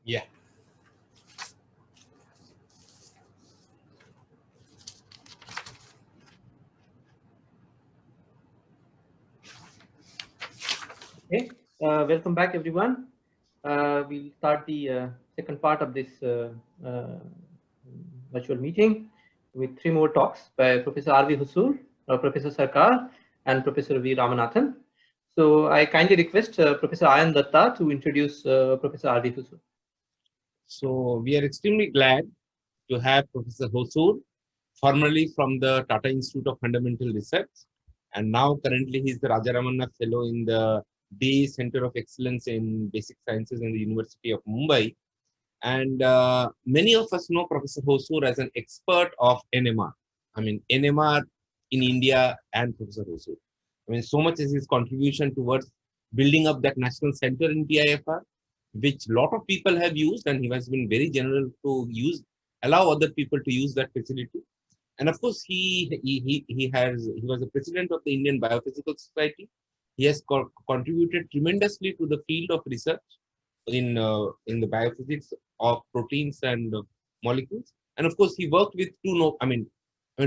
Yeah. Okay, welcome back everyone. We'll start the second part of this uh, virtual meeting with three more talks by Professor R.V. Hosur, Professor Sarkar, and Professor V. Ramanathan. So I kindly request Professor Ayan Datta to introduce Professor R.V. Hosur. So we are extremely glad to have Professor Hosur, formerly from the Tata Institute of Fundamental Research, and now currently he is the Rajaramana Fellow in the DE Center of Excellence in Basic Sciences in the University of Mumbai. And many of us know Professor Hosur as an expert of NMR. I mean, NMR in India and Professor Hosur. I mean, so much is his contribution towards building up that national center in TIFR, which a lot of people have used, and he has been very general to allow other people to use that facility. And of course, he was the president of the Indian Biophysical Society. He has contributed tremendously to the field of research in the biophysics of proteins and molecules. And of course, he worked with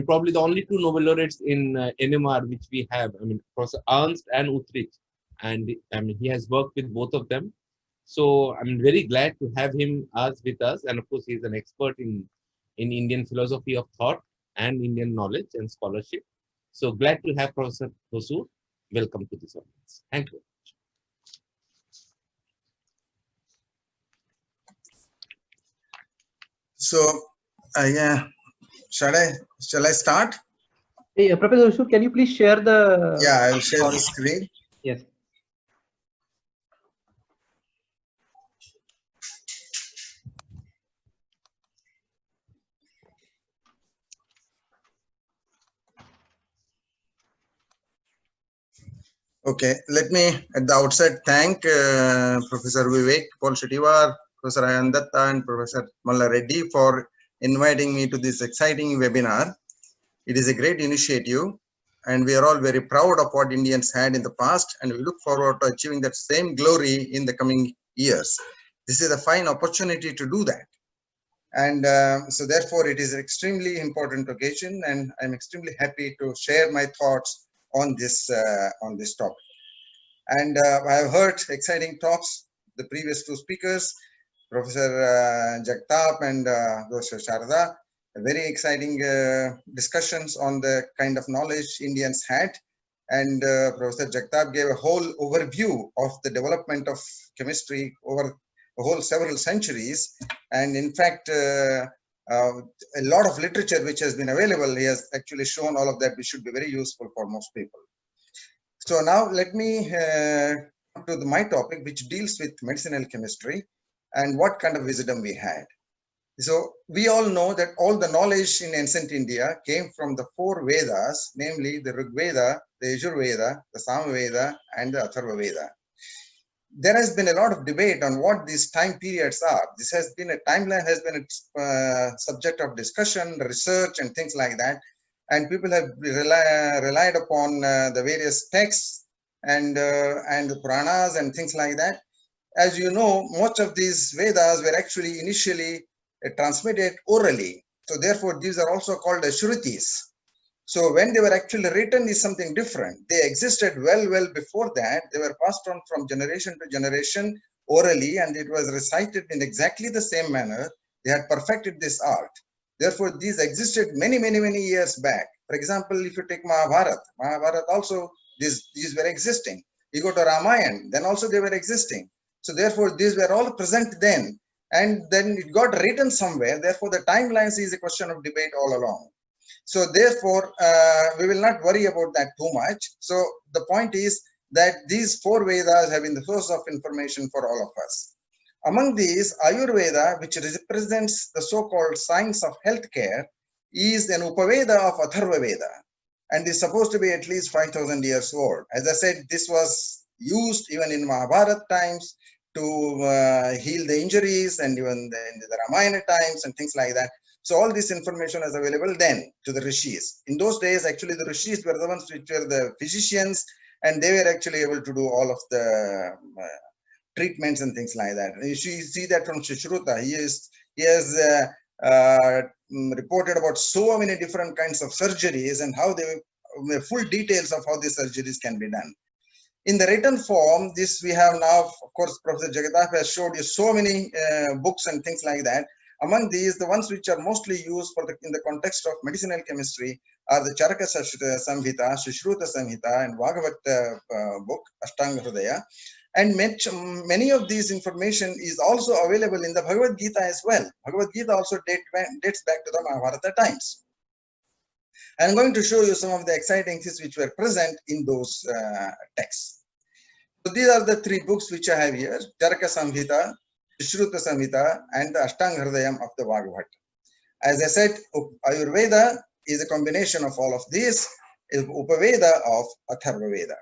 probably the only two Nobel laureates in NMR which we have. I mean, Professor Ernst and Utrecht, and I mean he has worked with both of them. So I'm very glad to have him with us. And of course, he's an expert in Indian philosophy of thought and Indian knowledge and scholarship. So glad to have Professor Hosur. Welcome to this audience. Thank you. So, shall I start? Hey, Professor Hosur, can you please share the? Yeah, I will share the screen. Yes. Okay, let me at the outset thank Professor Vivek, Paul Shetiwar, Professor Ayan Datta, and Professor Malla Reddy for inviting me to this exciting webinar. It is a great initiative, and we are all very proud of what Indians had in the past, and we look forward to achieving that same glory in the coming years. This is a fine opportunity to do that. And so therefore, it is an extremely important occasion, and I'm extremely happy to share my thoughts on this topic. And I have heard exciting talks, the previous two speakers, Professor Jagatap and Doshas Sharada, very exciting discussions on the kind of knowledge Indians had. And Professor Jagatap gave a whole overview of the development of chemistry over a whole several centuries. And in fact, a lot of literature which has been available, he has actually shown all of that, which should be very useful for most people. So now let me come to my topic, which deals with medicinal chemistry and what kind of wisdom we had. So we all know that all the knowledge in ancient India came from the four Vedas, namely the Rig Veda, the Yajurveda, the Samaveda, and the Atharva Veda. There has been a lot of debate on what these time periods are. This has been a timeline, has been a subject of discussion, research, and things like that. And people have relied upon the various texts and the Puranas and things like that. As you know, most of these Vedas were actually initially transmitted orally. So therefore, these are also called as Shrutis. So when they were actually written is something different. They existed well before that. They were passed on from generation to generation orally, and it was recited in exactly the same manner. They had perfected this art. Therefore, these existed many years back. For example, if you take Mahabharata also, these were existing. You go to Ramayana, then also they were existing. So therefore, these were all present then. And then it got written somewhere. Therefore, the timelines is a question of debate all along. So therefore, we will not worry about that too much. So the point is that these four Vedas have been the source of information for all of us. Among these, Ayurveda, which represents the so-called science of healthcare, is an Upaveda of Atharva Veda and is supposed to be at least 5,000 years old. As I said, this was used even in Mahabharata times to heal the injuries, and even in the Ramayana times and things like that. So all this information is available then to the rishis. In those days, actually, the rishis were the ones which were the physicians, and they were actually able to do all of the treatments and things like that. You see that from Sushruta. He has reported about so many different kinds of surgeries and how they the full details of how these surgeries can be done. In the written form, this we have now, of course, Professor Jagatap has showed you so many books and things like that. Among these, the ones which are mostly used for in the context of medicinal chemistry are the Charaka Samhita, Sushruta Samhita, and Bhagavat book, Ashtanga Hridaya. And many of these information is also available in the Bhagavad Gita as well. Bhagavad Gita also dates back to the Mahabharata times. I'm going to show you some of the exciting things which were present in those texts. So these are the three books which I have here: Charaka Samhita, Sushruta Samhita, and the Ashtanga Hridayam of the Bhagavat. As I said, Ayurveda is a combination of all of these, is Upaveda of Atharva Veda.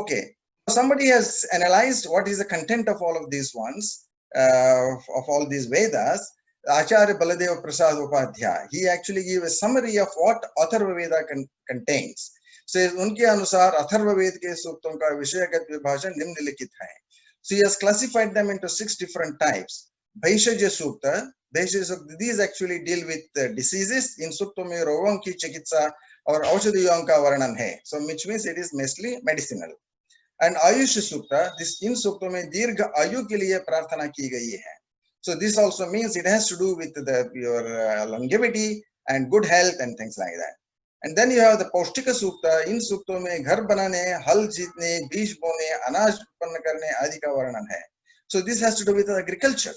Okay, somebody has analyzed what is the content of all of these ones, of all these Vedas. Acharya Baladeva Prasad Upadhyaya, he actually gave a summary of what Atharva Veda contains. Says, unke anusar Atharva Veda ke sukton ka vishayagat vibhashan nimnilikhit hai. So he has classified them into 6 different types. Bhaishaja Sukta, these actually deal with diseases. In Sukta mein rogon ki chikitsa or aushadhiyon ka varnan hai. So which means it is mostly medicinal. And Ayush Sukta, this in Sukta mein dirgha ayu ke liye prarthana ki gayi hai. So this also means it has to do with your longevity and good health and things like that. And then you have the Paushtika Sukta. In Sukta mein ghar banane, hal jeetne, beej bone, anaj utpanna karne adi ka varnan hai. So this has to do with agriculture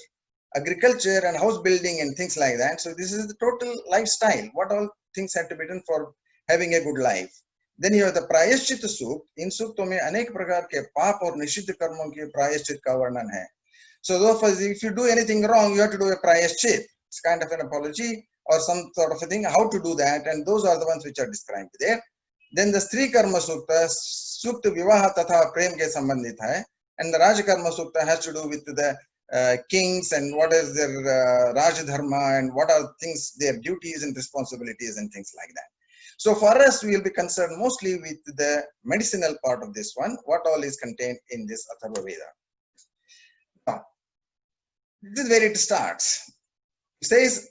and house building and things like that. So this is the total lifestyle. What all things have to be done for having a good life. Then you have the Prayashchit Sukta. In Sukta mein anek prakar ke paap aur nishiddh karmon ke prayashchit ka varnan hai. So therefore, if you do anything wrong, you have to do a prayashchit. It's kind of an apology or some sort of a thing, how to do that. And those are the ones which are described there. Then the Stri Karma Sukta, Sukta Vivaha Tatha Prem ke sambandhit hai. And the Raj Karma Sukta has to do with the kings and what is their Raj Dharma and what are things, their duties and responsibilities and things like that. So for us, we will be concerned mostly with the medicinal part of this one, what all is contained in this Atharva Veda. Now, this is where it starts. It says,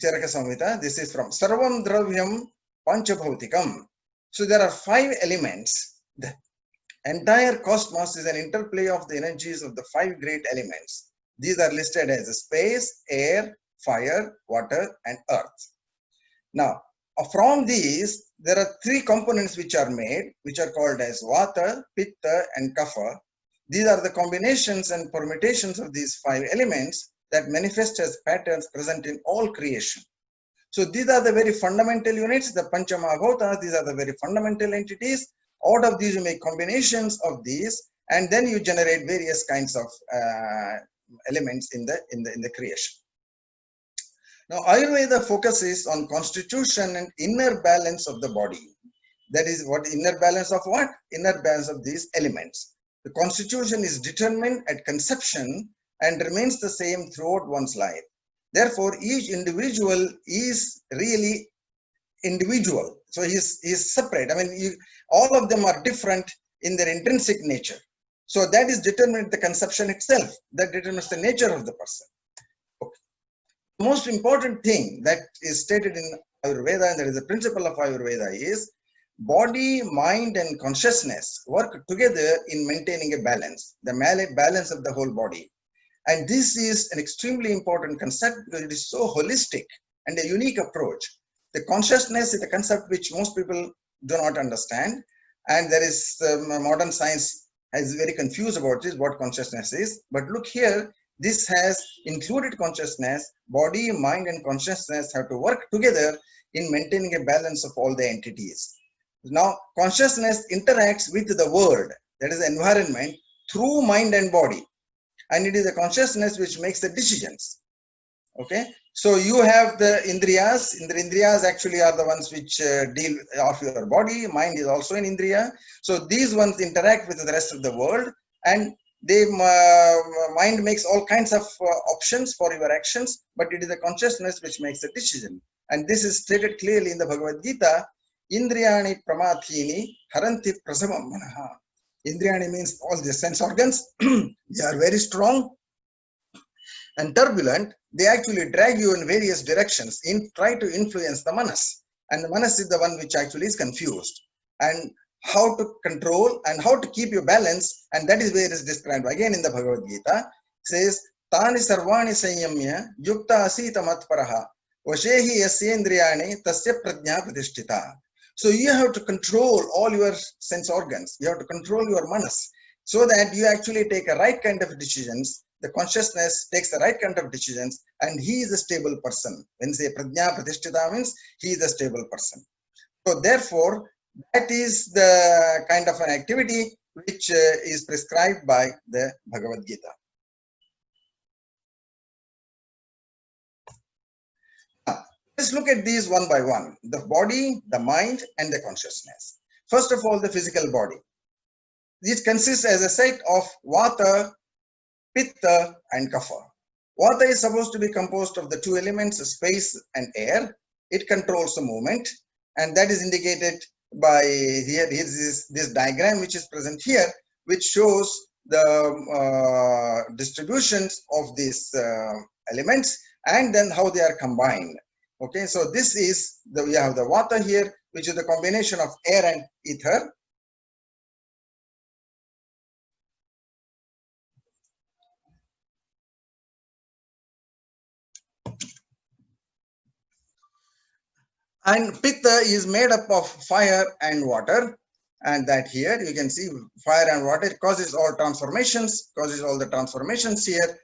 Charaka Samhita, this is from Sarvam Dravyam Panchabhautikam. So there are 5 elements. The entire cosmos is an interplay of the energies of the 5 great elements. These are listed as space, air, fire, water, and earth. Now, from these, there are 3 components which are made, which are called as Vata, Pitta, and Kapha. These are the combinations and permutations of these 5 elements that manifest as patterns present in all creation. So these are the very fundamental units, the Panchamahabhutas, these are the very fundamental entities. Out of these you make combinations of these and then you generate various kinds of elements in the creation. Now Ayurveda focuses on constitution and inner balance of the body. That is what inner balance of what? Inner balance of these elements. The constitution is determined at conception and remains the same throughout one's life. Therefore, each individual is really individual. So he is separate. I mean, all of them are different in their intrinsic nature. So that is determined at the conception itself. That determines the nature of the person. Okay. The most important thing that is stated in Ayurveda, and that is the principle of Ayurveda, is body, mind, and consciousness work together in maintaining a balance, the balance of the whole body. And this is an extremely important concept because it is so holistic and a unique approach. The consciousness is a concept which most people do not understand. And there is modern science is very confused about this, what consciousness is. But look here, this has included consciousness, body, mind, and consciousness have to work together in maintaining a balance of all the entities. Now, consciousness interacts with the world, that is the environment, through mind and body. And it is the consciousness which makes the decisions. Okay, so you have the Indriyas. The Indriyas actually are the ones which deal of your body. Mind is also an Indriya. So these ones interact with the rest of the world, and they mind makes all kinds of options for your actions, but it is the consciousness which makes the decision. And this is stated clearly in the Bhagavad Gita. Indriyani pramathini haranti prasamam manaha. Indriyani means all the sense organs. They are very strong and turbulent. They actually drag you in various directions, try to influence the manas. And the manas is the one which actually is confused. And how to control and how to keep your balance, and that is where it is described again in the Bhagavad Gita. Says, Tani sarvani sanyamya yukta asita matparaha vashehi yasyendriyani tasya prajna pratishtita. So you have to control all your sense organs. You have to control your manas so that you actually take a right kind of decisions. The consciousness takes the right kind of decisions, and he is a stable person. When say prajna pratishtita means he is a stable person. So therefore, that is the kind of an activity which is prescribed by the Bhagavad Gita. Now, let's look at these one by one. The body, the mind, and the consciousness. First of all, the physical body. This consists as a set of Vata, Pitta, and Kapha. Vata is supposed to be composed of the two elements, space and air. It controls the movement, and that is indicated by here is this diagram which is present here, which shows the distributions of these elements and then how they are combined. Okay, so this is we have the Vata here, which is the combination of air and ether. And Pitta is made up of fire and water, and that here you can see fire and water causes all the transformations here.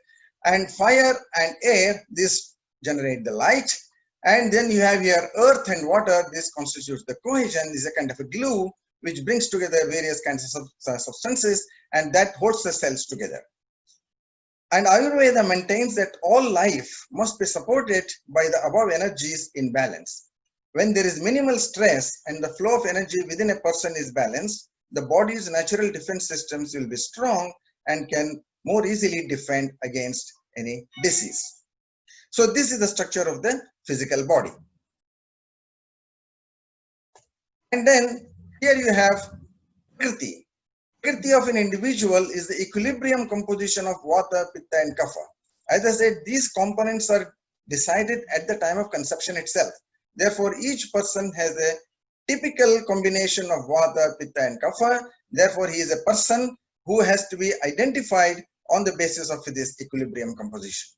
And fire and air, this generate the light. And then you have here earth and water, this constitutes the cohesion, this is a kind of a glue which brings together various kinds of substances, and that holds the cells together. And Ayurveda maintains that all life must be supported by the above energies in balance. When there is minimal stress and the flow of energy within a person is balanced, the body's natural defense systems will be strong and can more easily defend against any disease. So this is the structure of the physical body. And then here you have Prakriti. Prakriti of an individual is the equilibrium composition of Vata, Pitta, and Kapha. As I said, these components are decided at the time of conception itself. Therefore, each person has a typical combination of Vata, Pitta, and Kapha. Therefore, he is a person who has to be identified on the basis of this equilibrium composition.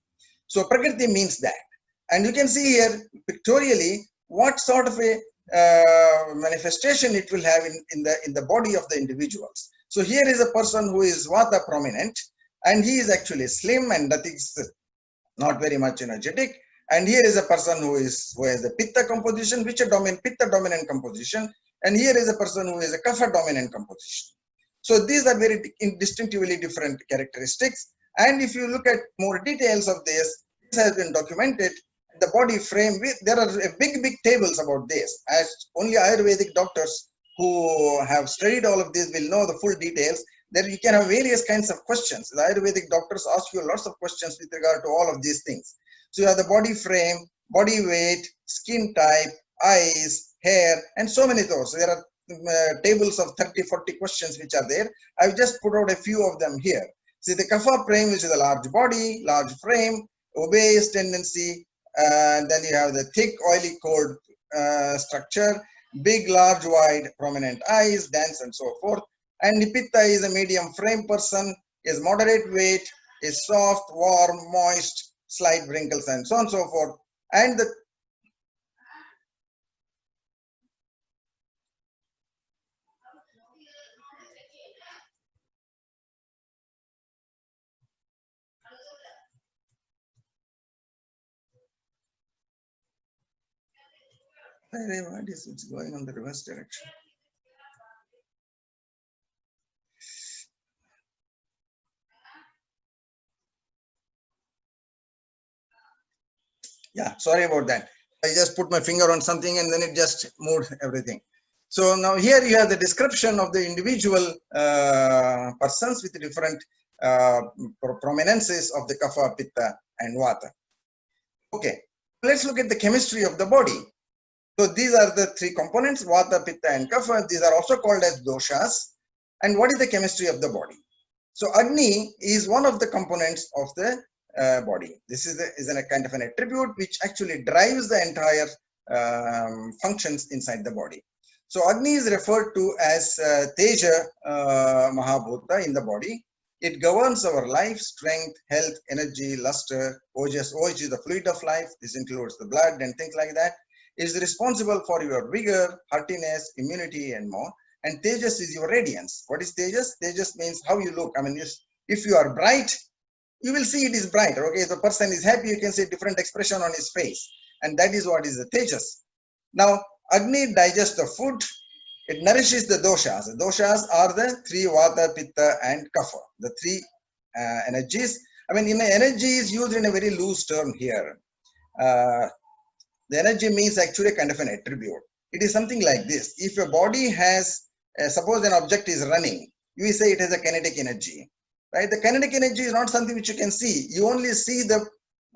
So, Prakriti means that. And you can see here pictorially what sort of a manifestation it will have in the body of the individuals. So, here is a person who is Vata prominent, and he is actually slim and nothing's not very much energetic. And here is a person who has a Pitta composition, which is Pitta dominant composition. And here is a person who is a Kapha dominant composition. So these are very distinctively different characteristics. And if you look at more details of this has been documented. The body frame, there are big tables about this. As only Ayurvedic doctors who have studied all of this will know the full details. There you can have various kinds of questions. The Ayurvedic doctors ask you lots of questions with regard to all of these things. So you have the body frame, body weight, skin type, eyes, hair, and so many those. There are tables of 30, 40 questions which are there. I've just put out a few of them here. See the Kapha frame, which is a large body, large frame, obese tendency, then you have the thick, oily, cold structure, big, large, wide, prominent eyes, dense, and so forth. And Pitta is a medium frame person, is moderate weight, is soft, warm, moist, slight wrinkles, and so on and so forth. And the what is it's going on the reverse direction? Yeah, sorry about that. I just put my finger on something and then it just moved everything. So now here you have the description of the individual persons with different prominences of the Kapha, Pitta, and Vata. Okay, let's look at the chemistry of the body. So these are the three components, Vata, Pitta, and Kapha. These are also called as Doshas. and what is the chemistry of the body. So Agni is one of the components of the body. This is a kind of an attribute which actually drives the entire functions inside the body. So Agni is referred to as Teja Mahabhuta in the body. It governs our life, strength, health, energy, luster, ojas. OH is the fluid of life. This includes the blood and things like that. It is responsible for your vigor, heartiness, immunity, and more. And Tejas is your radiance. What is Tejas? Tejas means how you look. I mean, if you are bright, you will see it is bright. Okay, if the person is happy, you can see a different expression on his face. And that is what is the Tejas. Now, Agni digests the food. It nourishes the doshas. The doshas are the three vata, pitta, and kapha, the three energies. I mean, energy is used in a very loose term here. The energy means actually kind of an attribute. It is something like this. If your body has, suppose an object is running, you will say it has a kinetic energy, right? The kinetic energy is not something which you can see. You only see the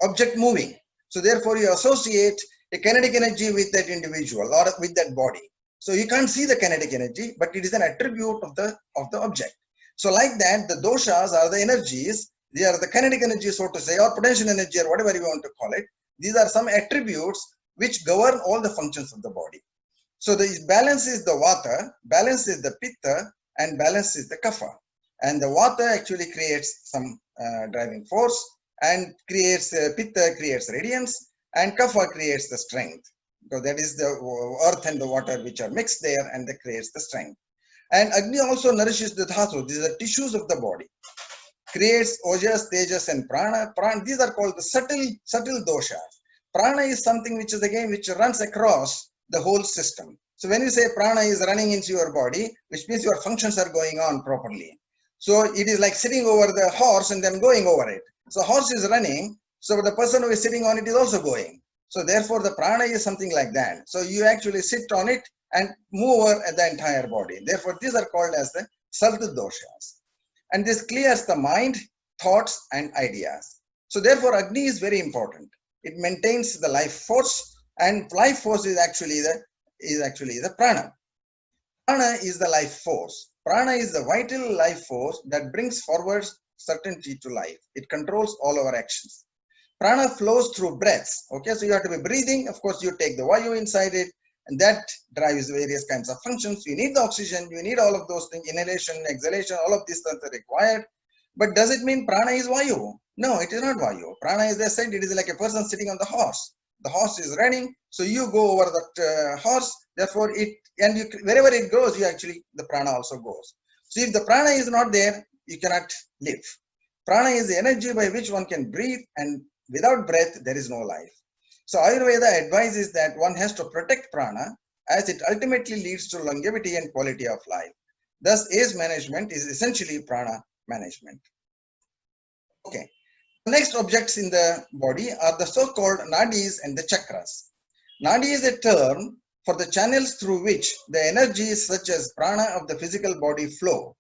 object moving. So therefore, you associate a kinetic energy with that individual or with that body. So you can't see the kinetic energy, but it is an attribute of the object. So like that, the doshas are the energies. They are the kinetic energy, so to say, or potential energy, or whatever you want to call it. These are some attributes which govern all the functions of the body. So the balance is the vata, balance is the pitta, and balance is the kapha. And the vata actually creates some driving force, and creates pitta creates radiance, and kapha creates the strength. Because that is the earth and the water which are mixed there, and that creates the strength. And Agni also nourishes the dhatu. These are tissues of the body. Creates ojas, tejas, and prana. These are called the subtle doshas. Prana is something which is again which runs across the whole system. So when you say prana is running into your body, which means your functions are going on properly. So it is like sitting over the horse and then going over it. So horse is running, so the person who is sitting on it is also going. So therefore the prana is something like that. So you actually sit on it and move over the entire body. Therefore these are called as the subtle doshas. And this clears the mind, thoughts, and ideas. So therefore Agni is very important. It maintains the life force, and life force is actually the prana. Prana is the life force. Prana is the vital life force that brings forward certainty to life. It controls all our actions. Prana flows through breaths. Okay, so you have to be breathing. Of course, you take the vayu inside it, and that drives various kinds of functions. You need the oxygen, you need all of those things, inhalation, exhalation, all of these things are required. But does it mean prana is vayu? No, it is not vayu. Prana, as I said, it is like a person sitting on the horse. The horse is running, so you go over that horse. Therefore, wherever it goes, the prana also goes. So if the prana is not there, you cannot live. Prana is the energy by which one can breathe, and without breath, there is no life. So Ayurveda advises that one has to protect prana, as it ultimately leads to longevity and quality of life. Thus, age management is essentially prana management. Okay. The next objects in the body are the so-called nadis and the chakras. Nadi is a term for the channels through which the energies such as prana of the physical body flow.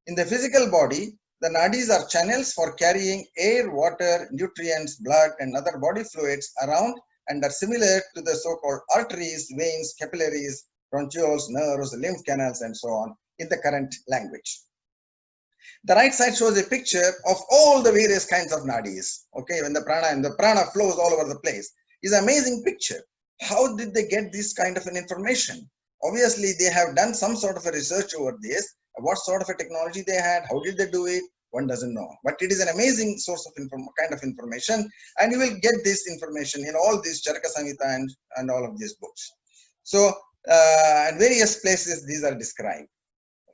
In the physical body, the nadis are channels for carrying air, water, nutrients, blood, and other body fluids around, and are similar to the so-called arteries, veins, capillaries, bronchioles, nerves, lymph canals, and so on in the current language. The right side shows a picture of all the various kinds of nadis. Okay, when the prana flows all over the place. It's an amazing picture. How did they get this kind of an information? Obviously, they have done some sort of a research over this. What sort of a technology they had, how did they do it, one doesn't know. But it is an amazing source of kind of information, and you will get this information in all these Charaka Samhita and all of these books. So, at various places these are described.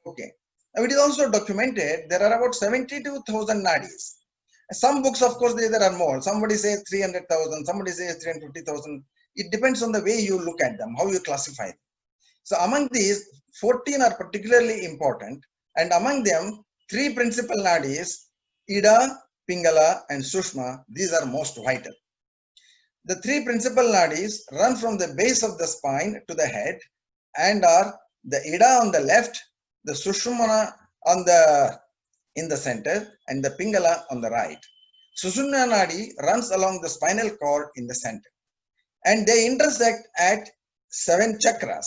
Okay. Now, it is also documented there are about 72,000 nadis. Some books, of course, there are more. Somebody says 300,000, somebody says 350,000. It depends on the way you look at them, how you classify them. So among these, 14 are particularly important, and among them, 3 principal nadis, Ida, Pingala, and Sushma, these are most vital. The 3 principal nadis run from the base of the spine to the head and are the Ida on the left, the Sushumna in the center, and the Pingala on the right. Sushumna nadi runs along the spinal cord in the center, and they intersect at 7 chakras.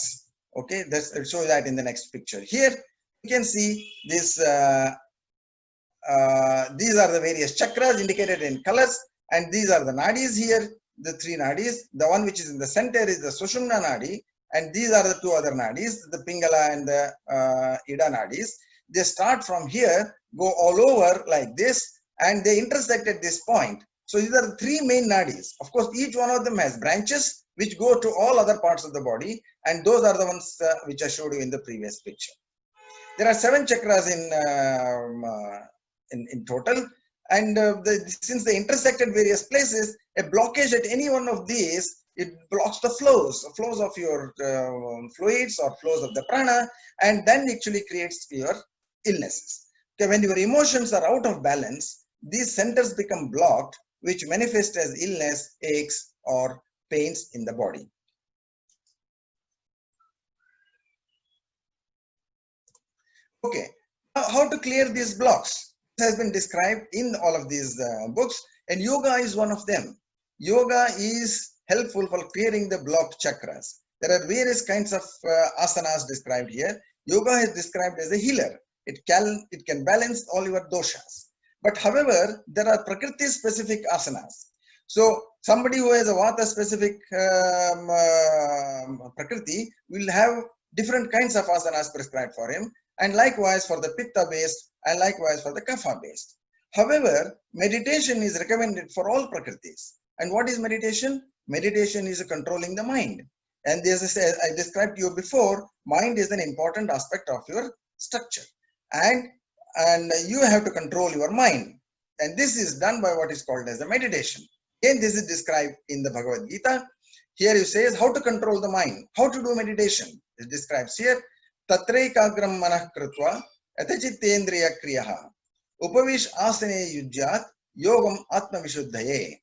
Okay, I'll show that in the next picture. Here you can see this. These are the various chakras indicated in colors, and these are the nadis here. The three nadis. The one which is in the center is the Sushumna nadi, and these are the two other nadis, the Pingala and the Ida nadis. They start from here, go all over like this, and they intersect at this point. So these are the three main nadis. Of course, each one of them has branches which go to all other parts of the body, and those are the ones which I showed you in the previous picture. There are 7 chakras in total, and since they intersect at various places, a blockage at any one of these, it blocks the flows of your fluids or flows of the prana, and then actually creates your illnesses. Okay, when your emotions are out of balance, these centers become blocked, which manifest as illness, aches, or pains in the body. Okay, now how to clear these blocks? This has been described in all of these books, and yoga is one of them. Yoga is helpful for clearing the blocked chakras. There are various kinds of asanas described here. Yoga is described as a healer. It can balance all your doshas. But however, there are prakriti specific asanas. So somebody who has a vata specific prakriti will have different kinds of asanas prescribed for him, and likewise for the pitta based, and likewise for the kapha based. However, meditation is recommended for all prakritis. And what is meditation? Meditation is controlling the mind. And as I described to you before, mind is an important aspect of your structure. And you have to control your mind. And this is done by what is called as the meditation. Again, this is described in the Bhagavad Gita. Here it says how to control the mind, how to do meditation. It describes here, Tatraikagram manah kritva atachittendriya kriyaha upavish asane yujyat yogam atma vishuddhaye.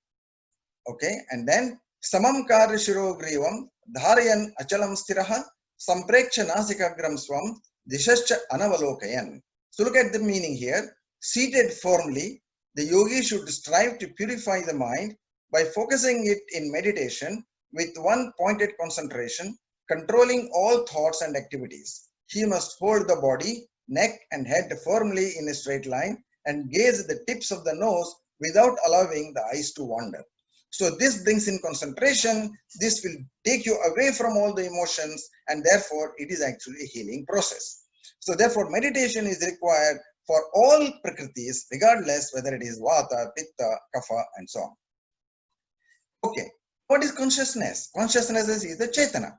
Okay, and then samam karya shiro grivam dharayan achalam stiraha sampreksha nasikagram swam dishascha anavalokayan. So look at the meaning here. Seated firmly, the yogi should strive to purify the mind by focusing it in meditation with one pointed concentration, controlling all thoughts and activities. He must hold the body, neck and head firmly in a straight line and gaze at the tips of the nose without allowing the eyes to wander. So this brings in concentration. This will take you away from all the emotions, and therefore it is actually a healing process. So therefore meditation is required for all prakritis, regardless whether it is vata, pitta, kapha, and so on. Okay, what is consciousness? Consciousness is the chetana.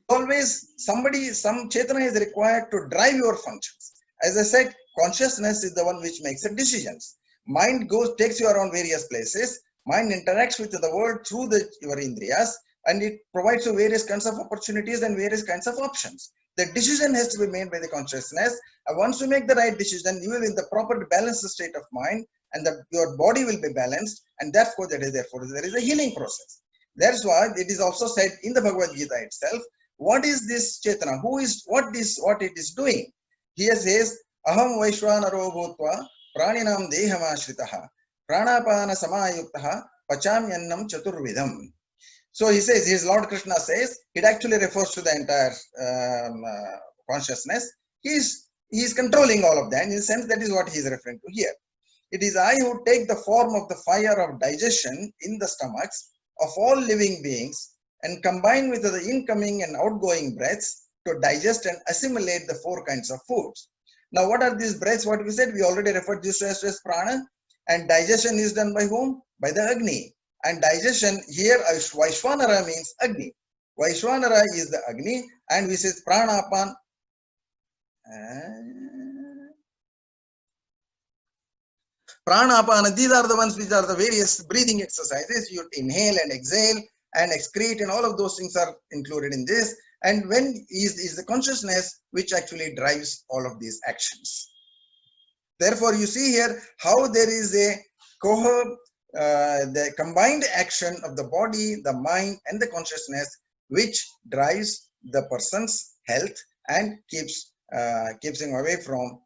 Always some chetana is required to drive your functions. As I said, consciousness is the one which makes the decisions. Mind takes you around various places. Mind interacts with the world through your indriyas, and it provides you various kinds of opportunities and various kinds of options. The decision has to be made by the consciousness. And once you make the right decision, you will in the proper balanced state of mind, and your body will be balanced, and therefore there is a healing process. That's why it is also said in the Bhagavad Gita itself, what is this chetana? What it is doing? Here says, Aham Vaishwanaro Bhutva Praninam Deham Ashritaha Pranapana Samayuktaha Pachamyannam Chaturvidam. So he says, his Lord Krishna says, it actually refers to the entire consciousness. He is controlling all of that. In a sense, that is what he is referring to here. It is I who take the form of the fire of digestion in the stomachs of all living beings and combine with the incoming and outgoing breaths to digest and assimilate the 4 kinds of foods. Now, what are these breaths? What we said, we already referred this as prana, and digestion is done by whom? By the Agni. And digestion here, Vaishwanara means Agni. Vaishwanara is the Agni, and we say pranapan. Pranapana, these are the ones which are the various breathing exercises. You inhale and exhale and excrete, and all of those things are included in this. And when is the consciousness which actually drives all of these actions. Therefore, you see here how there is a the combined action of the body, the mind, and the consciousness, which drives the person's health and keeps him away from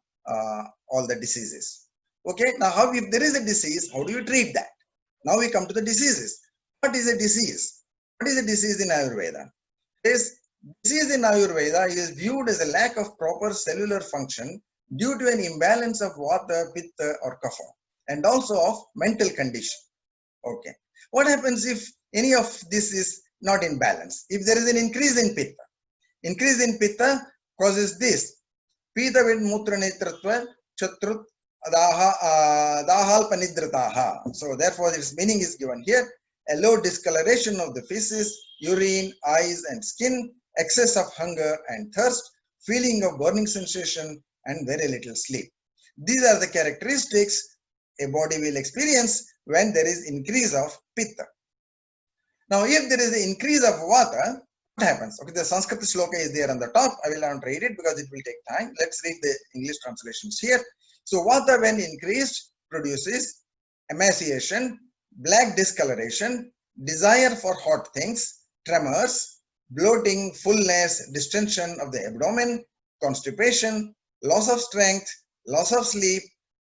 all the diseases. Okay, now if there is a disease, how do you treat that? Now we come to the diseases. What is a disease? What is a disease in Ayurveda? It is Disease in Ayurveda is viewed as a lack of proper cellular function due to an imbalance of Vata, Pitta or Kapha, and also of mental condition. Okay. What happens if any of this is not in balance? If there is an increase in Pitta causes this. Pita vid mutra netratva chatrut dahal panidritaha. So therefore its meaning is given here. A low discoloration of the feces, urine, eyes and skin, excess of hunger and thirst, feeling of burning sensation and very little sleep. These are the characteristics a body will experience when there is increase of Pitta. Now if there is an increase of Vata, what happens? Okay, the Sanskrit shloka is there on the top. I will not read it because it will take time. Let's read the English translations here. So Vata when increased produces emaciation, black discoloration, desire for hot things, tremors, bloating, fullness, distension of the abdomen, constipation, loss of strength, loss of sleep,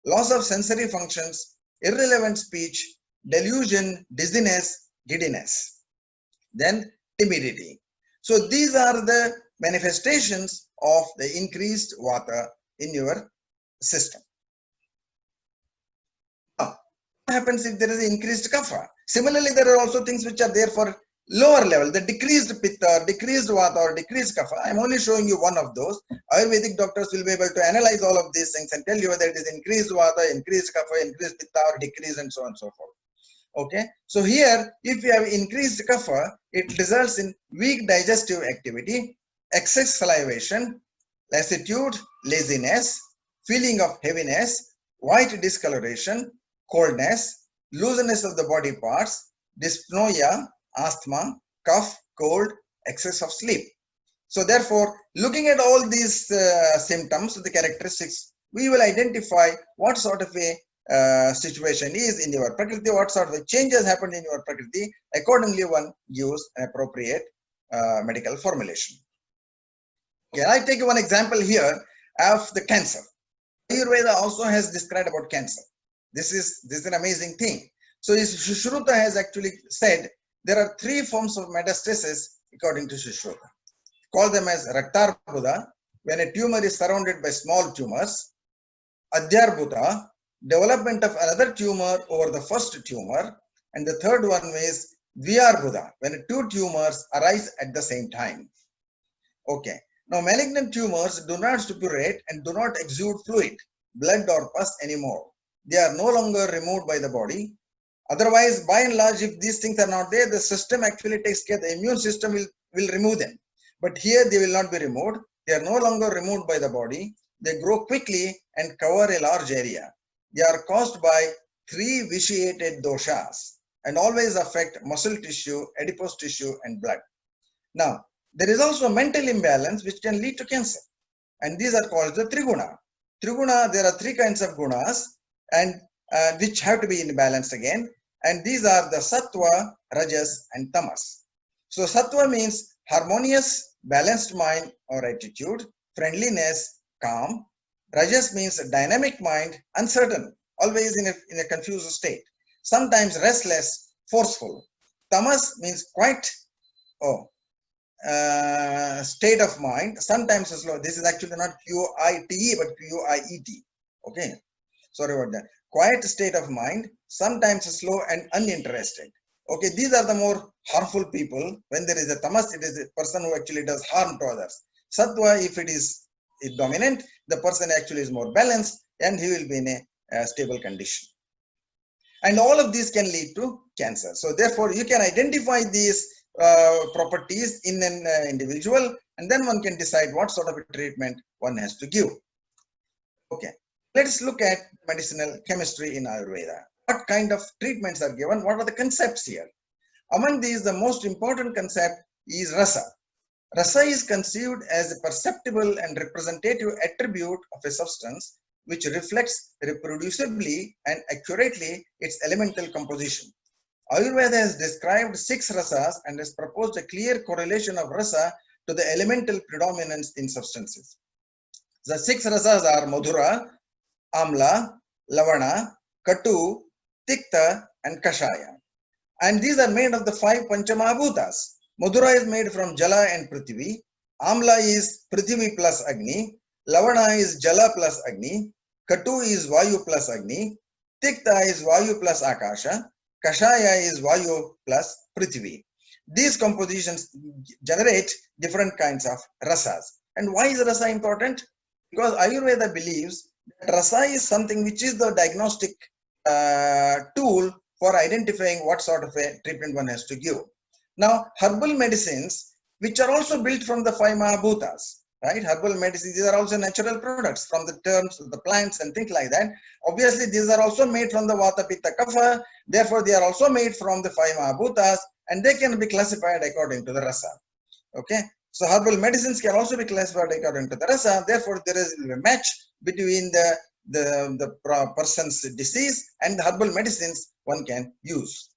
loss of sensory functions, irrelevant speech, delusion, dizziness, giddiness. Then timidity. So these are the manifestations of the increased Vata in your system. Now, what happens if there is increased Kapha? Similarly, there are also things which are there for lower level, the decreased Pitta, decreased Vata or decreased Kapha. I am only showing you one of those. Ayurvedic doctors will be able to analyze all of these things and tell you whether it is increased Vata, increased Kapha, increased Pitta or decreased and so on and so forth. Okay, so here if you have increased Kapha, it results in weak digestive activity, excess salivation, lassitude, laziness, feeling of heaviness, white discoloration, coldness, looseness of the body parts, dyspnoea, asthma, cough, cold, excess of sleep. So therefore, looking at all these symptoms, the characteristics, we will identify what sort of a situation is in your Prakriti, what sort of changes happened in your Prakriti. Accordingly, one gives an appropriate medical formulation. Okay, I take one example here of the cancer. Ayurveda also has described about cancer. This is an amazing thing. So Sushruta has actually said there are three forms of metastasis according to Sushruta. Call them as Raktarbuddha, when a tumor is surrounded by small tumors, Adyarbhuta, development of another tumor over the first tumor, and the third one is Vyarbhuta, when two tumors arise at the same time. Okay. Now, malignant tumors do not suppurate and do not exude fluid, blood or pus anymore. They are no longer removed by the body. Otherwise, by and large, if these things are not there, the system actually takes care, the immune system will remove them. But here they will not be removed. They are no longer removed by the body. They grow quickly and cover a large area. They are caused by three vitiated doshas and always affect muscle tissue, adipose tissue, and blood. Now, there is also mental imbalance which can lead to cancer, and these are called the triguna. Triguna, there are three kinds of gunas, and which have to be in balance again, and these are the sattva, rajas, and tamas. So sattva means harmonious, balanced mind or attitude, friendliness, calm. Rajas means dynamic mind, uncertain, always in a confused state, sometimes restless, forceful. Tamas means quiet, state of mind, sometimes slow. This is actually not Q-I-T-E, but Q-I-E-T. Okay, sorry about that. Quiet state of mind, sometimes slow and uninterested. Okay, these are the more harmful people. When there is a tamas, it is a person who actually does harm to others. Sattva, if it is dominant, the person actually is more balanced and he will be in a stable condition. And all of these can lead to cancer. So therefore, you can identify these properties in an individual, and then one can decide what sort of a treatment one has to give. Okay, let's look at medicinal chemistry in Ayurveda. What kind of treatments are given? What are the concepts here? Among these, the most important concept is rasa. Rasa is conceived as a perceptible and representative attribute of a substance which reflects reproducibly and accurately its elemental composition. Ayurveda has described 6 rasas and has proposed a clear correlation of rasa to the elemental predominance in substances. The 6 rasas are Madhura, Amla, Lavana, Katu, Tikta, and Kashaya. And these are made of the 5 Panchamahabhutas. Madhura is made from Jala and Prithvi. Amla is Prithvi plus Agni, Lavana is Jala plus Agni, Katu is Vayu plus Agni, Tikta is Vayu plus Akasha, Kashaya is Vayu plus Prithvi. These compositions generate different kinds of rasas. And why is rasa important? Because Ayurveda believes that rasa is something which is the diagnostic tool for identifying what sort of a treatment one has to give. Now, herbal medicines, which are also built from the 5 Mahabhutas, right? Herbal medicines, these are also natural products from the terms of the plants and things like that. Obviously, these are also made from the Vata, Pitta, Kapha. Therefore, they are also made from the 5 Mahabhutas, and they can be classified according to the rasa. Okay. So, herbal medicines can also be classified according to the rasa. Therefore, there is a match between the person's disease and the herbal medicines one can use.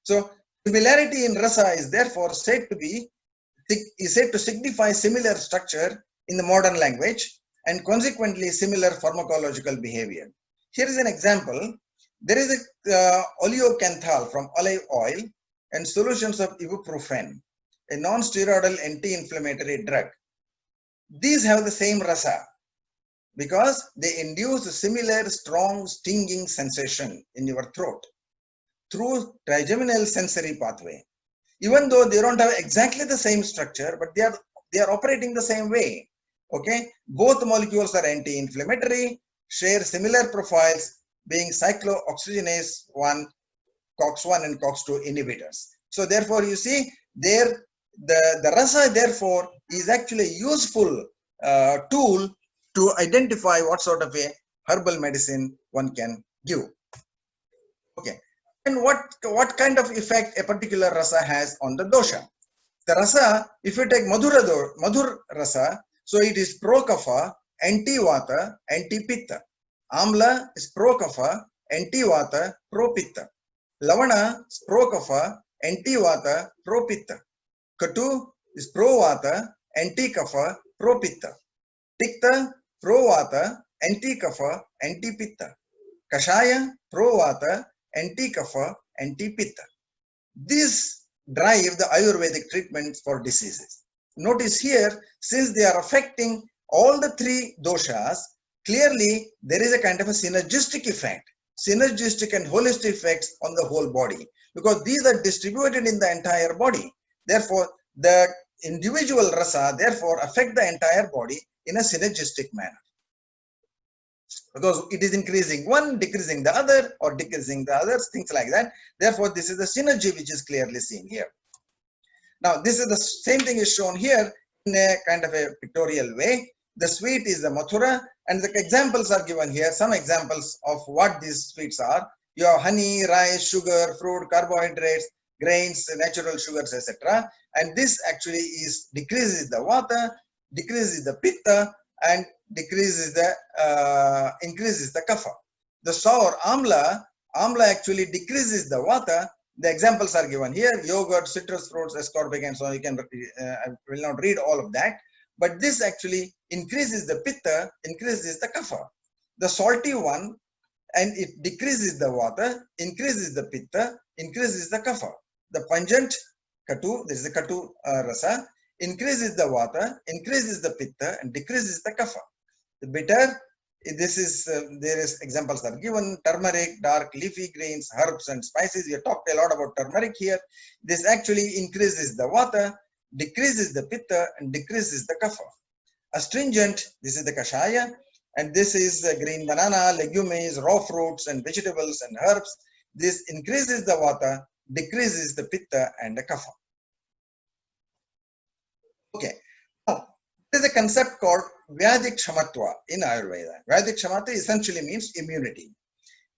So, similarity in rasa is therefore said to signify similar structure in the modern language and consequently similar pharmacological behavior. Here is an example. There is a oleocanthal from olive oil and solutions of ibuprofen, a non-steroidal anti-inflammatory drug. These have the same rasa because they induce a similar strong stinging sensation in your throat through trigeminal sensory pathway. Even though they don't have exactly the same structure, but they are operating the same way. Okay, both molecules are anti-inflammatory, share similar profiles, being cyclooxygenase 1, COX-1 and COX-2 inhibitors. So therefore, you see there the rasa therefore is actually a useful tool to identify what sort of a herbal medicine one can give. Okay. And what kind of effect a particular rasa has on the dosha? The rasa, if you take madhur rasa, so it is pro-kapha, anti-vata, anti-pitta. Amla is pro-kapha, anti-vata, pro-pitta. Lavana is pro-kapha, anti-vata, pro-pitta. Katu is pro-vata, anti-kapha, pro-pitta. Tikta, pro-vata, anti-kapha, anti-pitta. Kashaya, pro-vata, anti-kapha, anti-pitta. These drive the Ayurvedic treatments for diseases. Notice here, since they are affecting all the 3 doshas, clearly there is a kind of a synergistic effect, synergistic and holistic effects on the whole body, because these are distributed in the entire body. Therefore, the individual rasa therefore affect the entire body in a synergistic manner, because it is increasing one, decreasing the other, or decreasing the others, things like that. Therefore, this is the synergy which is clearly seen here. Now, this is the same thing is shown here in a kind of a pictorial way. The sweet is the mathura, and the examples are given here. Some examples of what these sweets are. You have honey, rice, sugar, fruit, carbohydrates, grains, natural sugars, etc. And this actually decreases the vata, decreases the pitta, and increases the kapha. The sour amla actually decreases the vata. The examples are given here: yogurt, citrus fruits, ascorbic, and so on. You can I will not read all of that, but this actually increases the pitta, increases the kapha. The salty one, and it decreases the vata, increases the pitta, increases the kapha. The pungent katu, this is the katu rasa, increases the vata, increases the pitta, and decreases the kapha. The bitter, this is there is examples are given: turmeric, dark leafy greens, herbs and spices. We have talked a lot about turmeric here. This actually increases the vata, decreases the pitta, and decreases the kapha. Astringent, this is the kashaya, and this is green banana, legumes, raw fruits and vegetables and herbs. This increases the vata, decreases the pitta and the kapha. Okay. Now, there is a concept called Vyadik Shamatva in Ayurveda. Vyadik Shamatva essentially means immunity.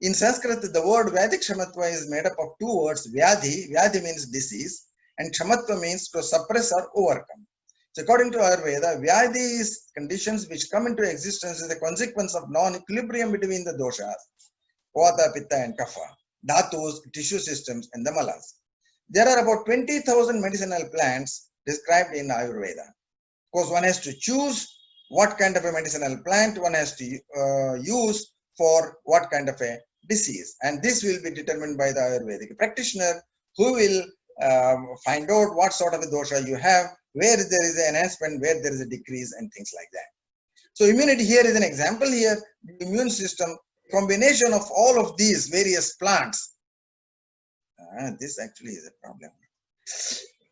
In Sanskrit, the word Vyadik Shamatva is made up of 2 words. Vyadhi means disease, and Shamatva means to suppress or overcome. So according to Ayurveda, Vyadhi is conditions which come into existence as a consequence of non-equilibrium between the doshas, Vata, Pitta and Kapha, Dhatus, tissue systems and the Mallas. There are about 20,000 medicinal plants described in Ayurveda. Of course, one has to choose what kind of a medicinal plant one has to use for what kind of a disease, and this will be determined by the Ayurvedic practitioner, who will find out what sort of a dosha you have, where there is an enhancement, where there is a decrease, and things like that. So immunity here is an example here. The immune system, combination of all of these various plants. This actually is a problem.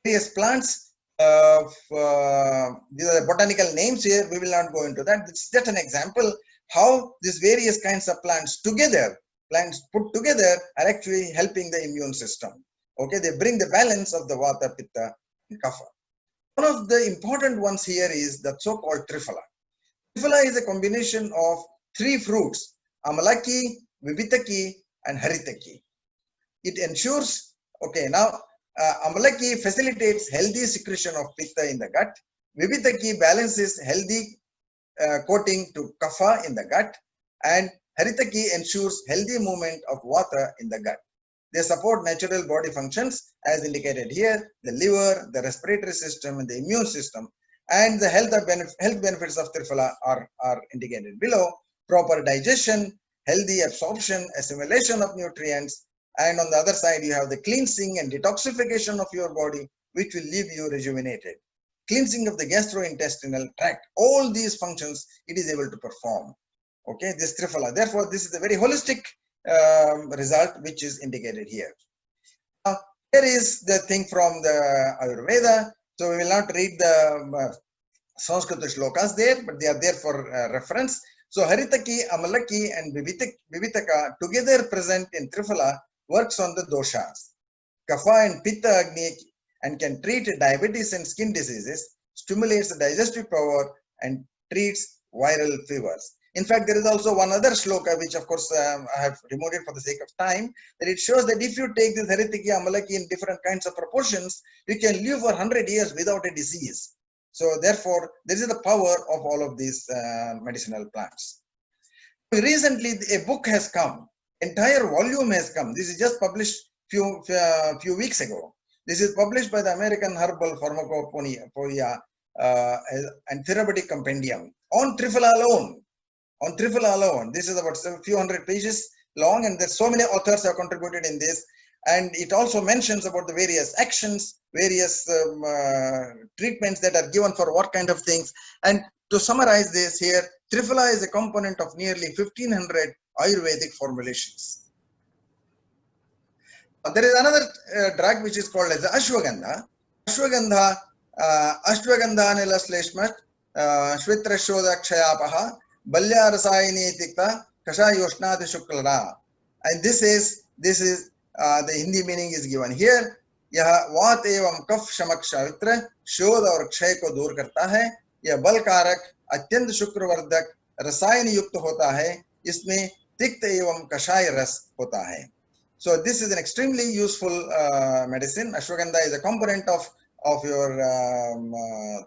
Various plants, these are the botanical names here. We will not go into that. It's just an example how these various kinds of plants together, plants put together, are actually helping the immune system. Okay, they bring the balance of the Vata, Pitta, and Kapha. One of the important ones here is the so-called Triphala. Triphala is a combination of three fruits, Amalaki, Vibhitaki, and Haritaki. It ensures, okay, now Amalaki facilitates healthy secretion of Pitta in the gut. Vibhitaki balances healthy coating to Kapha in the gut. And Haritaki ensures healthy movement of Vata in the gut. They support natural body functions as indicated here, the liver, the respiratory system, and the immune system. And the health benefits of Triphala are indicated below. Proper digestion, healthy absorption, assimilation of nutrients. And on the other side, you have the cleansing and detoxification of your body, which will leave you rejuvenated. Cleansing of the gastrointestinal tract. All these functions it is able to perform. Okay, this Triphala. Therefore, this is a very holistic result which is indicated here. Now, here is the thing from the Ayurveda. So we will not read the Sanskrita shlokas there, but they are there for reference. So Haritaki, Amalaki, and Vibhitaka together present in Triphala works on the doshas. Kapha and Pitta Agni and can treat diabetes and skin diseases, stimulates the digestive power, and treats viral fevers. In fact, there is also one other shloka, which of course I have removed it for the sake of time, that it shows that if you take this Haritaki, Amalaki in different kinds of proportions, you can live for 100 years without a disease. So therefore, this is the power of all of these medicinal plants. Recently, a book has come, entire volume has come. This is just published few weeks ago. This is published by the American Herbal Pharmacopoeia and Therapeutic Compendium on Triphala alone. On Triphala alone, this is about a few hundred pages long, and there's so many authors have contributed in this. And it also mentions about the various actions, various treatments that are given for what kind of things. And to summarize this here, Triphala is a component of nearly 1500 Ayurvedic formulations. There is another drug which is called as the Ashwagandha. Ashwagandha, Ashwagandhanila Sleshmat, Shvitra Shodha Kshayapaha, Balya Rasayini Tikta, Kashayoshnati Shuklara. And this is the Hindi meaning is given here. यह वात एवं कफ शमक शावित्र शोध और क्षय को दूर करता है. यह बल कारक अत्यंत शुक्रवर्धक रसायन युक्त होता है. इसमें तिक्त एवं कषाय रस होता है. So this is an extremely useful medicine. Ashwagandha is a component of your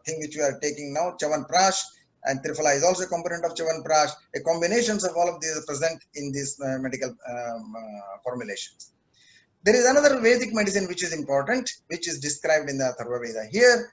thing which you are taking now, Chyawanprash, and Triphala is also a component of Chyawanprash. A combinations of all of these are present in these medical formulations. There is another Vedic medicine which is important, which is described in the Atharva Veda. Here,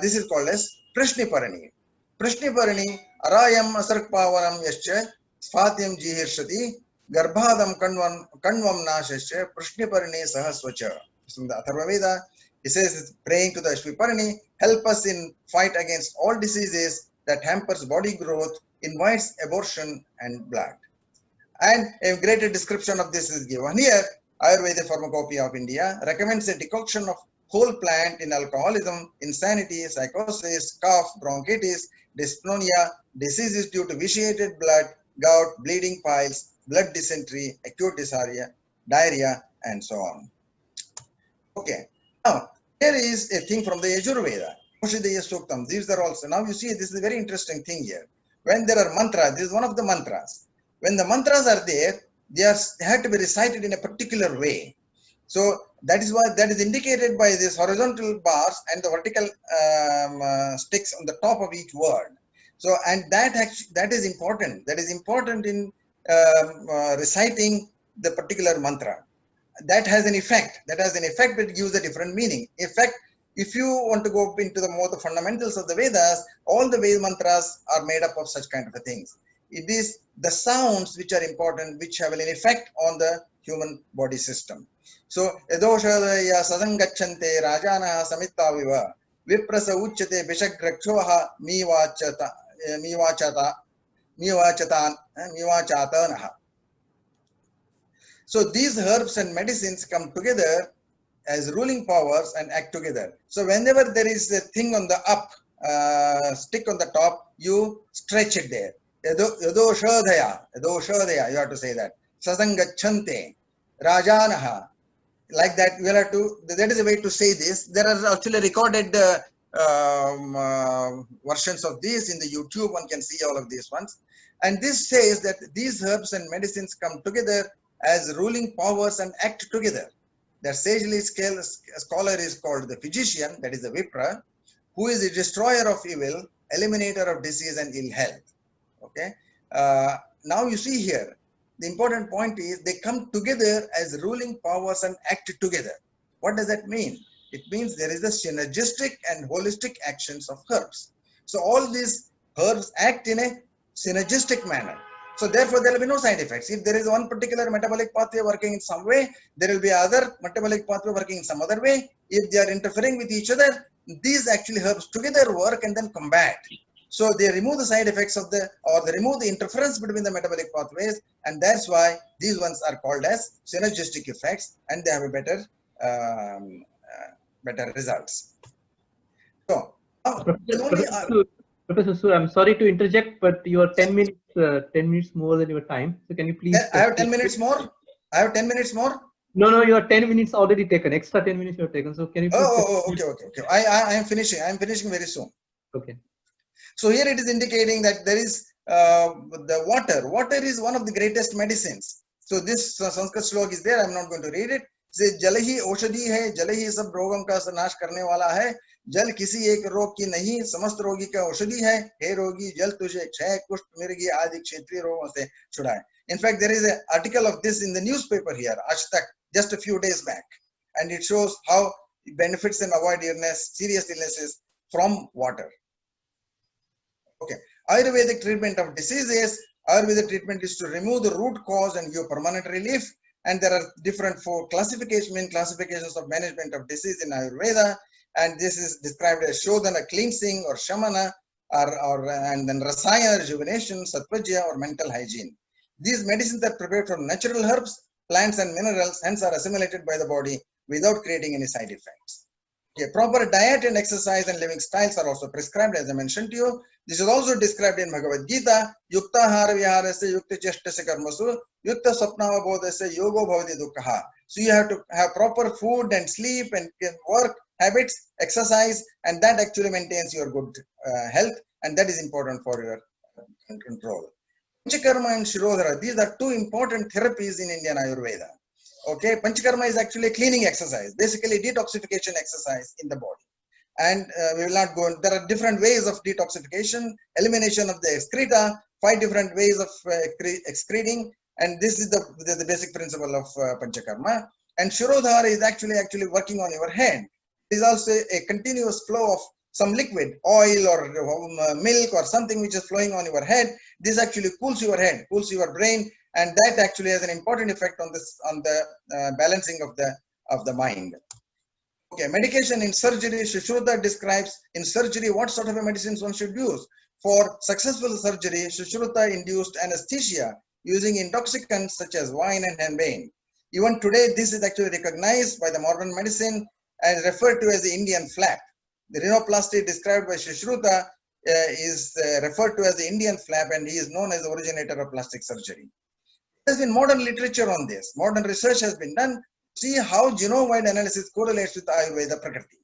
this is called as Prishniparani. Prishniparani, Arayam Asarkpavanam Yascha, Sfatyam Jihirshati, Garbhadam Kanvam Nashascha, Prishniparani Sahaswacha. From the Atharva Veda, he says, praying to the Ashwiparani, help us in fight against all diseases that hampers body growth, invites abortion and blood. And a greater description of this is given here. Ayurveda Pharmacopoeia of India recommends a decoction of whole plant in alcoholism, insanity, psychosis, cough, bronchitis, dyspnea, diseases due to vitiated blood, gout, bleeding piles, blood dysentery, acute diarrhea, and so on. Okay, now here is a thing from the Yajurveda. These are also, now you see, this is a very interesting thing here. When there are mantras, this is one of the mantras. When the mantras are there, they have to be recited in a particular way. So that is why that is indicated by these horizontal bars and the vertical sticks on the top of each word. So, and that is important. That is important in reciting the particular mantra. That has an effect. That has an effect that gives a different meaning. In fact, if you want to go into the more the fundamentals of the Vedas, all the Veda mantras are made up of such kind of things. it is the sounds which are important, which have an effect on the human body system. So, Edoshadaya Sadangachante Rajana Samitaviva Viprasa Uchate Bishagrakshoha Miwachatanaha. So these herbs and medicines come together as ruling powers and act together. So whenever there is a thing on the up, stick on the top, you stretch it there. Yadoshadaya, you have to say that. Sasangachante, Rajanaha. Like that, you will have to, that is a way to say this. There are actually recorded versions of this in the YouTube. One can see all of these ones. And this says that these herbs and medicines come together as ruling powers and act together. That sagely scholar is called the physician, that is the Vipra, who is the destroyer of evil, eliminator of disease and ill health. Okay. Now you see here, the important point is they come together as ruling powers and act together. What does that mean? It means there is a synergistic and holistic actions of herbs. So all these herbs act in a synergistic manner. So therefore there will be no side effects. If there is one particular metabolic pathway working in some way, there will be other metabolic pathway working in some other way. If they are interfering with each other, these actually herbs together work and then combat. So they remove the side effects of they remove the interference between the metabolic pathways, and that's why these ones are called as synergistic effects, and they have a better, better results. So, Professor Hosur, I'm sorry to interject, but you are 10 minutes more than your time. So can you please? I have 10 minutes more. I have 10 minutes more. No, you are 10 minutes already taken. Extra 10 minutes you have taken. So can you? Okay. I am finishing. I am finishing very soon. Okay. So here it is indicating that there is the water. Water is one of the greatest medicines. So this Sanskrit slok is there. I'm not going to read it. Say जल ही औषधि है, जल ही सब रोगों का नाश करने वाला है, जल किसी एक रोग की नहीं, समस्त रोगी का औषधि है, हे रोगी जल तुझे क्षय कुष्ठ मिर्गी आदि क्षेत्रीय रोगों से छुड़ाए. In fact, there is an article of this in the newspaper here, Ashtak, just a few days back, and it shows how it benefits and avoid illness, serious illnesses from water. Okay, Ayurvedic treatment of diseases. Ayurvedic treatment is to remove the root cause and give permanent relief. And there are different classifications of management of disease in Ayurveda. And this is described as Shodhana, cleansing, or Shamana, and then Rasayana, rejuvenation, Satvajya, or mental hygiene. These medicines are prepared from natural herbs, plants, and minerals, hence are assimilated by the body without creating any side effects. Okay, proper diet and exercise and living styles are also prescribed, as I mentioned to you. This is also described in Bhagavad Gita. Yukta hara viharasya yukta cheshtasya karmasu yukta sapnava bodhasya yogo bhavati dukkha. So you have to have proper food and sleep and work habits, exercise, and that actually maintains your good health, and that is important for your control. Panchakarma and Shirodhara, these are two important therapies in Indian Ayurveda. Okay, Panchakarma is actually a cleaning exercise, basically detoxification exercise in the body. And we will not go on. There are different ways of detoxification, elimination of the excreta, 5 different ways of excreting, and this is the basic principle of Panchakarma. And Shirodhara is actually working on your head. It is also a continuous flow of some liquid, oil or milk or something which is flowing on your head. This actually cools your head, cools your brain, and that actually has an important effect on the balancing of the mind. Okay, medication in surgery. Sushruta describes in surgery what sort of a medicines one should use. For successful surgery, Sushruta induced anesthesia using intoxicants such as wine and henbane. Even today, this is actually recognized by the modern medicine and referred to as the Indian flap. The rhinoplasty described by Sushruta is referred to as the Indian flap, and he is known as the originator of plastic surgery. There has been modern literature on this. Modern research has been done to see how genome-wide analysis correlates with Ayurveda Prakriti.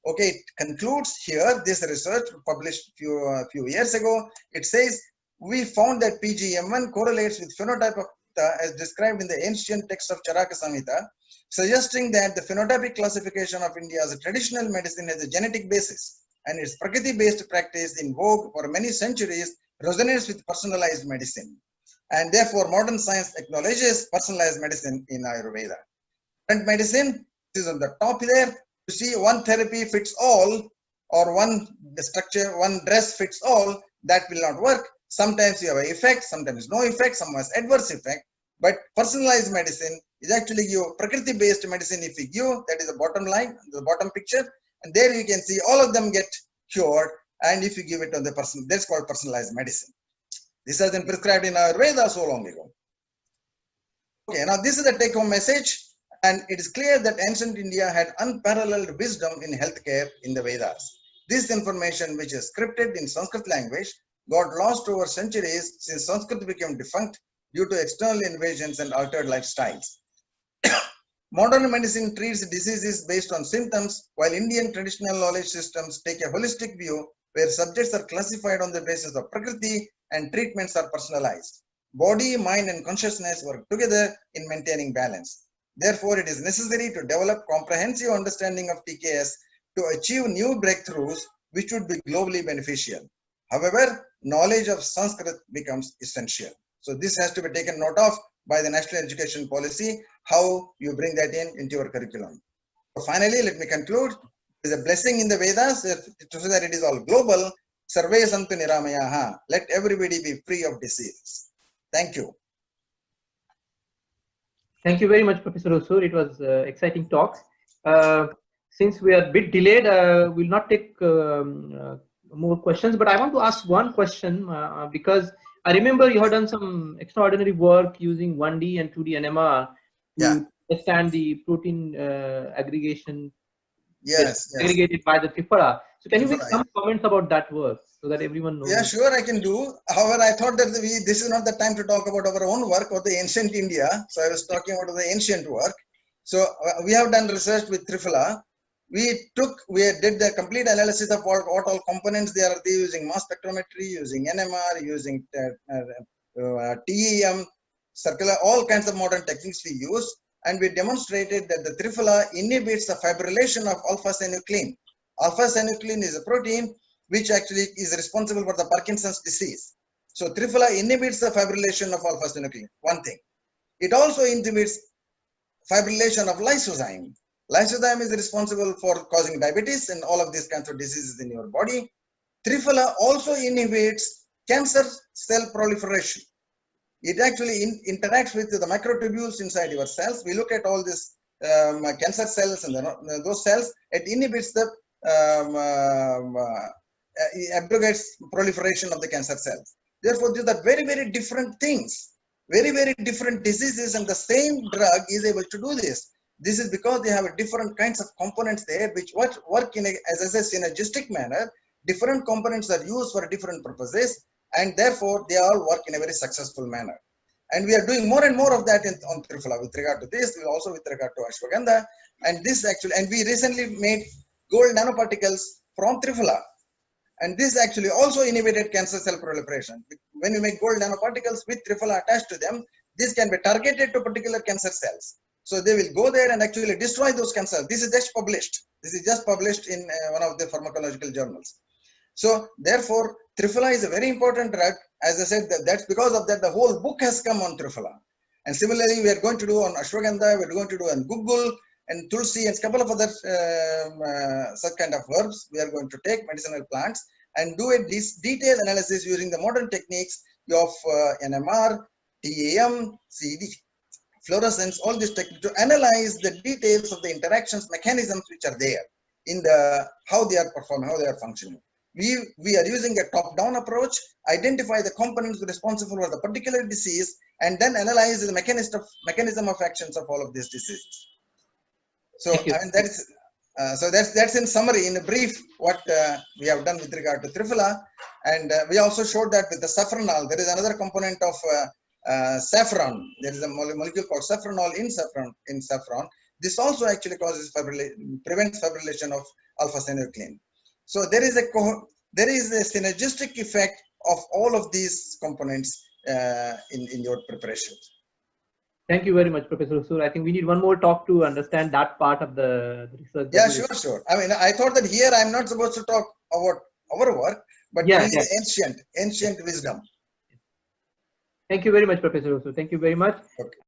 Okay, it concludes here, this research published few years ago. It says, we found that PGM1 correlates with phenotype of Pitta as described in the ancient text of Charaka Samhita, suggesting that the phenotypic classification of India as a traditional medicine has a genetic basis, and its Prakriti-based practice in vogue for many centuries resonates with personalized medicine. And therefore, modern science acknowledges personalized medicine in Ayurveda. Current medicine, this is on the top there. You see, one therapy fits all, or one structure, one dress fits all. That will not work. Sometimes you have an effect, sometimes no effect, sometimes adverse effect. But personalized medicine is actually your Prakriti-based medicine. If you give, that is the bottom line, the bottom picture, and there you can see all of them get cured. And if you give it on the person, that's called personalized medicine. This has been prescribed in Ayurveda so long ago. Okay, now this is the take-home message, and it is clear that ancient India had unparalleled wisdom in healthcare in the Vedas. This information, which is scripted in Sanskrit language, got lost over centuries since Sanskrit became defunct due to external invasions and altered lifestyles. Modern medicine treats diseases based on symptoms, while Indian traditional knowledge systems take a holistic view where subjects are classified on the basis of Prakriti and treatments are personalized. Body, mind, and consciousness work together in maintaining balance. Therefore, it is necessary to develop comprehensive understanding of TKS to achieve new breakthroughs which would be globally beneficial. However, knowledge of Sanskrit becomes essential. So this has to be taken note of by the National Education Policy, how you bring that into your curriculum. So finally, let me conclude. There is a blessing in the Vedas to say that it is all global. Sarve santu niramayaha. Let everybody be free of diseases. Thank you. Thank you very much, Professor Hosur. It was exciting talk. Since we are a bit delayed, we'll not take more questions, but I want to ask one question because I remember you had done some extraordinary work using 1D and 2D NMR to understand the protein aggregation aggregated by the Triphala. So can you make some comments about that work so that everyone knows? Yeah, sure, I can do. However, I thought that this is not the time to talk about our own work or the ancient India. So I was talking about the ancient work. So we have done research with Triphala. We did the complete analysis of what all components they are using mass spectrometry, using NMR, using TEM, circular, all kinds of modern techniques we use. And we demonstrated that the Triphala inhibits the fibrillation of alpha-synuclein. Alpha-synuclein is a protein which actually is responsible for the Parkinson's disease. So Triphala inhibits the fibrillation of alpha-synuclein, one thing. It also inhibits fibrillation of lysozyme. Lysozyme is responsible for causing diabetes and all of these kinds of diseases in your body. Triphala also inhibits cancer cell proliferation. It actually interacts with the microtubules inside your cells. We look at all these cancer cells and those cells. It inhibits the abrogates proliferation of the cancer cells. Therefore, these are very, very different things, very, very different diseases, and the same drug is able to do this. This is because they have different kinds of components there which work in a, as I said, synergistic manner. Different components are used for different purposes, and therefore they all work in a very successful manner. And we are doing more and more of that on Triphala with regard to this, also with regard to ashwagandha. And this actually, and we recently made gold nanoparticles from Triphala. And this actually also inhibited cancer cell proliferation. When you make gold nanoparticles with Triphala attached to them, this can be targeted to particular cancer cells. So they will go there and actually destroy those cancer cells. This is just published. This is just published in one of the pharmacological journals. So therefore, Triphala is a very important drug. As I said, that's because of that the whole book has come on Triphala. And similarly, we are going to do on ashwagandha, we're going to do on Google and Tulsi and a couple of other such kind of herbs. We are going to take medicinal plants and do a detailed analysis using the modern techniques of NMR, TEM, CD, fluorescence, all these techniques to analyze the details of the interactions, mechanisms which are there in the how they are performing, how they are functioning. We are using a top-down approach, identify the components responsible for the particular disease, and then analyze the mechanism of actions of all of these diseases. So, I mean, that's in summary, in a brief, what we have done with regard to Triphala. And we also showed that with the safranol, there is another component of saffron. There is a molecule called safranol in saffron. This also actually causes prevents fibrillation of alpha-synuclein. So there is a synergistic effect of all of these components in your preparation. Thank you very much, Professor Hosur. I think we need one more talk to understand that part of the research. Yeah, sure. I mean, I thought that here I'm not supposed to talk about our work, but ancient wisdom. Thank you very much, Professor Hosur. Thank you very much. Okay.